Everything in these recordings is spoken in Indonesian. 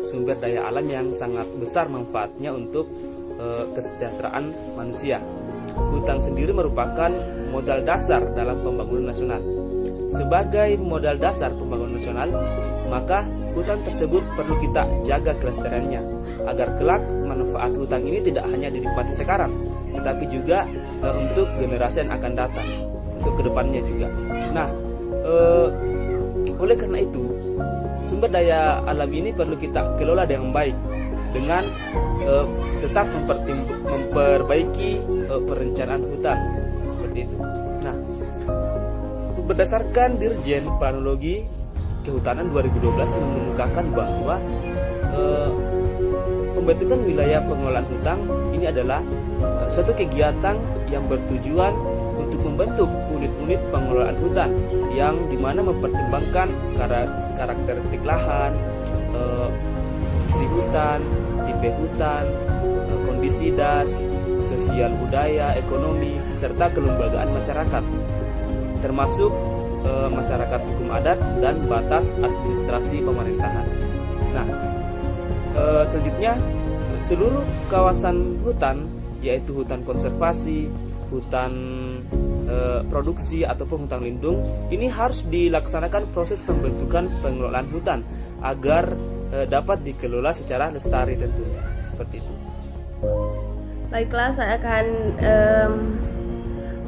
sumber daya alam yang sangat besar manfaatnya untuk kesejahteraan manusia. Hutan sendiri merupakan modal dasar dalam pembangunan nasional. Sebagai modal dasar pembangunan nasional, maka hutan tersebut perlu kita jaga kelestariannya agar kelak manfaat hutan ini tidak hanya dinikmati sekarang, tetapi juga untuk generasi yang akan datang, untuk kedepannya juga. Nah, oleh karena itu, sumber daya alam ini perlu kita kelola dengan baik, dengan tetap memperbaiki perencanaan hutan seperti itu. Nah, berdasarkan Dirjen Planologi Kehutanan 2012 mengemukakan bahwa pembentukan wilayah pengelolaan hutan ini adalah suatu kegiatan yang bertujuan untuk membentuk unit-unit pengelolaan hutan yang dimana mempertimbangkan karakteristik lahan, fungsi hutan, tipe hutan, kondisi das, sosial budaya, ekonomi, serta kelembagaan masyarakat, termasuk masyarakat hukum adat dan batas administrasi pemerintahan. Nah, selanjutnya seluruh kawasan hutan, yaitu hutan konservasi, hutan produksi ataupun hutan lindung, ini harus dilaksanakan proses pembentukan pengelolaan hutan agar dapat dikelola secara lestari tentunya, seperti itu. Baiklah, saya akan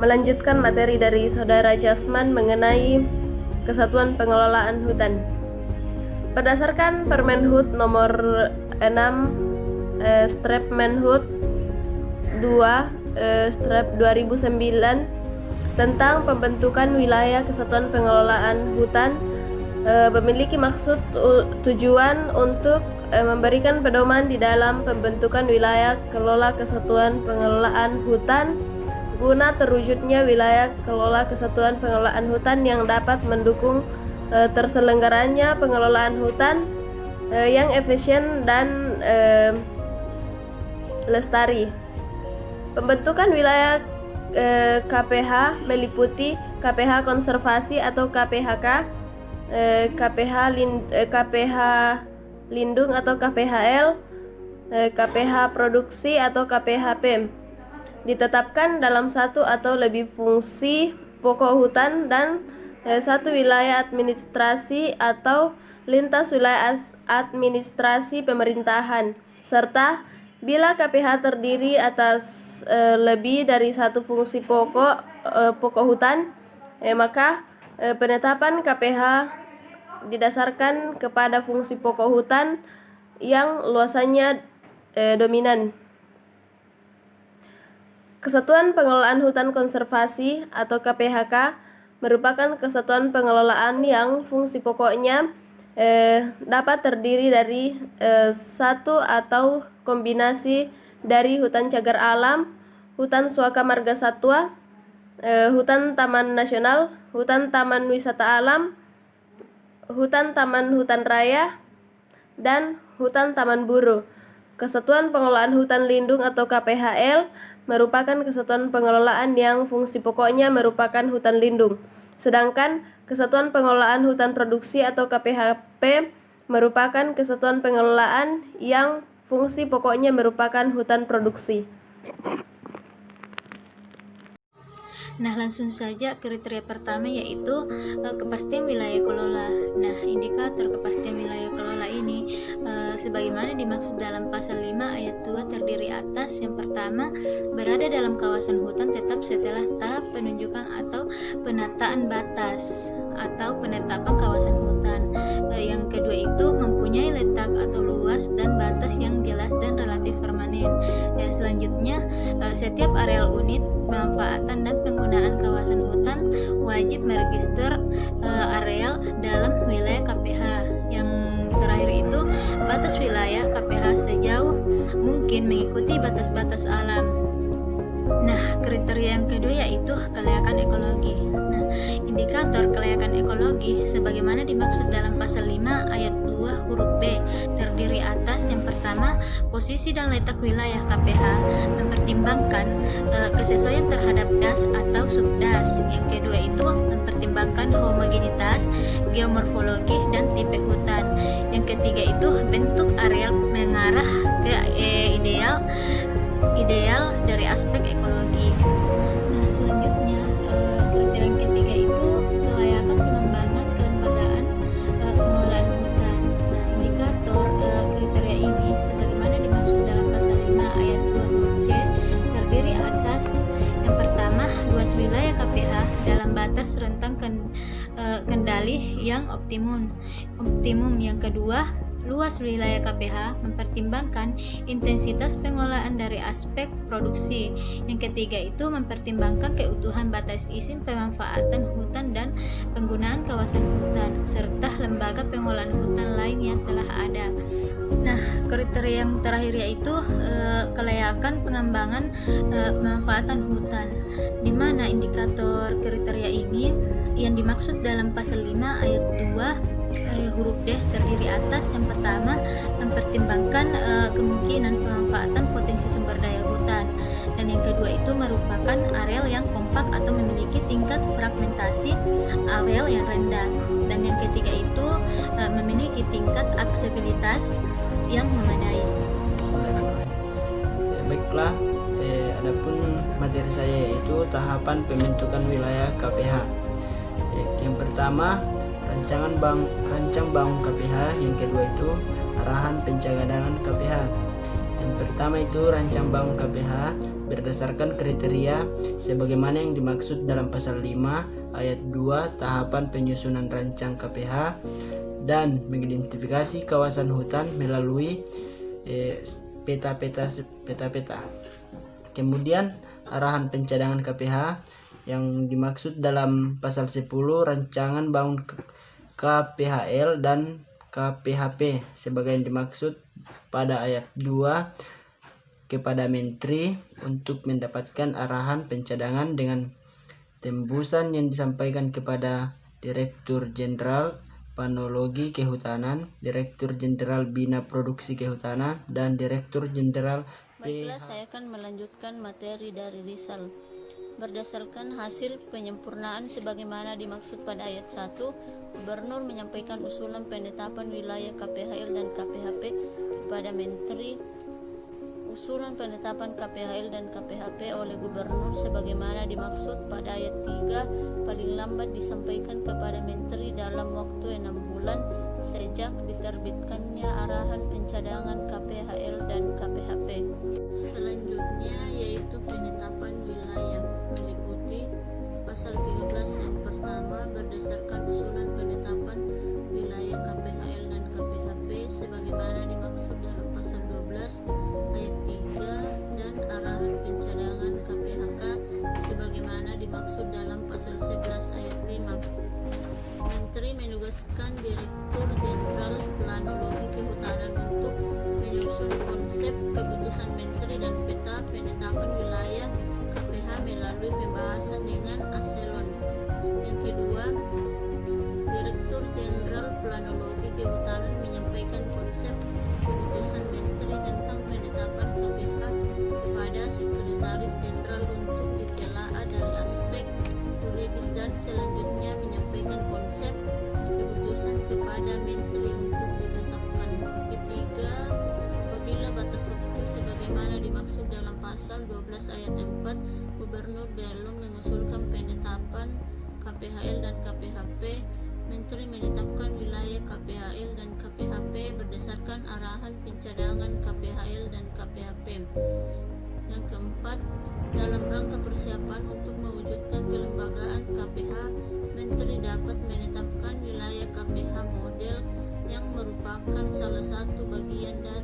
melanjutkan materi dari Saudara Jasman mengenai Kesatuan Pengelolaan Hutan. Berdasarkan Permenhub nomor 6 Menhub 2/2009 tentang pembentukan wilayah Kesatuan Pengelolaan Hutan, memiliki maksud tujuan untuk memberikan pedoman di dalam pembentukan wilayah kelola Kesatuan Pengelolaan Hutan guna terwujudnya wilayah kelola Kesatuan Pengelolaan Hutan yang dapat mendukung terselenggaranya pengelolaan hutan yang efisien dan lestari. Pembentukan wilayah KPH meliputi KPH konservasi atau KPHK, KPH lindung atau KPHL, KPH produksi atau KPHP. Ditetapkan dalam satu atau lebih fungsi pokok hutan dan satu wilayah administrasi atau lintas wilayah administrasi pemerintahan, serta bila KPH terdiri atas lebih dari satu fungsi pokok hutan, maka penetapan KPH didasarkan kepada fungsi pokok hutan yang luasannya dominan. Kesatuan Pengelolaan Hutan Konservasi atau KPHK merupakan kesatuan pengelolaan yang fungsi pokoknya dapat terdiri dari satu atau kombinasi dari hutan cagar alam, hutan suaka marga satwa, hutan taman nasional, hutan taman wisata alam, hutan taman hutan raya, dan hutan taman buru. Kesatuan Pengelolaan Hutan Lindung atau KPHL merupakan kesatuan pengelolaan yang fungsi pokoknya merupakan hutan lindung. Sedangkan Kesatuan Pengelolaan Hutan Produksi atau KPHP merupakan kesatuan pengelolaan yang fungsi pokoknya merupakan hutan produksi. Nah, langsung saja kriteria pertama yaitu kepastian wilayah kelola. Nah, indikator kepastian wilayah kelola ini sebagaimana dimaksud dalam pasal 5 ayat 2 terdiri atas: yang pertama, berada dalam kawasan hutan tetap setelah tahap penunjukan atau penataan batas atau penetapan kawasan hutan. Yang kedua itu mempunyai letak atau luas dan batas yang jelas dan relatif permanen. Selanjutnya, setiap areal unit pemanfaatan dan penggunaan kawasan hutan wajib meregister areal dalam wilayah KPH. Yang terakhir itu batas wilayah KPH sejauh mungkin mengikuti batas-batas alam. Nah, kriteria yang kedua yaitu kelayakan ekologi. Nah, indikator kelayakan ekologi sebagaimana dimaksud dalam pasal 5 ayat 2 huruf B terdiri atas yang pertama, posisi dan letak wilayah KPH mempertimbangkan kesesuaian terhadap das atau subdas. Yang kedua itu mempertimbangkan homogenitas, geomorfologi, dan tipe hutan. Yang ketiga itu bentuk areal mengarah ke ideal dari aspek ekologi. Nah, selanjutnya kriteria yang ketiga itu kelayakan pengembangan kelembagaan pengelolaan hutan. Nah, indikator kriteria ini sebagaimana dimaksud dalam pasal 5 ayat 2 huruf C terdiri atas yang pertama, luas wilayah KPH dalam batas rentang kendali yang optimum. Yang kedua, luas wilayah KPH mempertimbangkan intensitas pengelolaan dari aspek produksi. Yang ketiga itu mempertimbangkan keutuhan batas izin pemanfaatan hutan dan penggunaan kawasan hutan serta lembaga pengelolaan hutan lain yang telah ada. Nah, kriteria yang terakhir yaitu kelayakan pengembangan pemanfaatan hutan, di mana indikator kriteria ini yang dimaksud dalam pasal 5 ayat 2 huruf D terdiri atas yang pertama mempertimbangkan kemungkinan pemanfaatan potensi sumber daya hutan, dan yang kedua itu merupakan areal yang kompak atau memiliki tingkat fragmentasi areal yang rendah, dan yang ketiga itu memiliki tingkat aksesibilitas yang memadai. Baiklah, adapun materi saya yaitu tahapan pembentukan wilayah KPH. Yang pertama, rancang bangun KPH. Yang kedua itu arahan pencadangan KPH. Yang pertama itu rancang bangun KPH berdasarkan kriteria sebagaimana yang dimaksud dalam pasal 5 ayat 2 tahapan penyusunan rancang KPH dan mengidentifikasi kawasan hutan melalui peta-peta. Kemudian arahan pencadangan KPH yang dimaksud dalam pasal 10 rancangan bangun KPHL dan KPHP sebagai yang dimaksud pada ayat 2 kepada Menteri untuk mendapatkan arahan pencadangan dengan tembusan yang disampaikan kepada Direktur Jenderal Panologi Kehutanan, Direktur Jenderal Bina Produksi Kehutanan, dan Direktur Jenderal. Baiklah, saya akan melanjutkan materi dari Rizal. Berdasarkan hasil penyempurnaan sebagaimana dimaksud pada ayat 1, Gubernur menyampaikan usulan penetapan wilayah KPHL dan KPHP kepada Menteri. Usulan penetapan KPHL dan KPHP oleh Gubernur sebagaimana dimaksud pada ayat 3 paling lambat disampaikan kepada Menteri dalam waktu 6 bulan sejak diterbitkannya arahan pencadangan KPHL dan KPHP. Selanjutnya yaitu penetapan wilayah, meliputi pasal 13 yang pertama berdasarkan usulan penetapan wilayah KPHL dan KPHP sebagaimana dimaksud dalam pasal 12 ayat 3 dan arahan pencadangan KPHK sebagaimana dimaksud dalam pasal 11 ayat 5. Menteri menugaskan Direktur Jenderal Planologi Kehutanan untuk menyusun konsep keputusan Menteri dan peta penetapan wilayah KPH melalui pembahasan dengan Aselon. Yang kedua, Direktur Jenderal Planologi Kehutanan menyampaikan konsep keputusan Menteri tentang penetapan KPH kepada Sekretaris Jenderal untuk ditelaah dari aspek yuridis dan selanjutnya menyampaikan konsep keputusan kepada Menteri untuk ditetapkan. Ketiga, apabila batas waktu sebagaimana dimaksud dalam pasal 12 ayat 4 Gubernur belum mengusulkan penetapan KPHL dan KPHP, Menteri menetapkan wilayah KPHL dan KPHP berdasarkan arahan pencadangan KPHL dan KPHP. Yang keempat, dalam rangka persiapan untuk mewujudkan kelembagaan KPH, Menteri dapat menetapkan wilayah KPH model yang merupakan salah satu bagian dari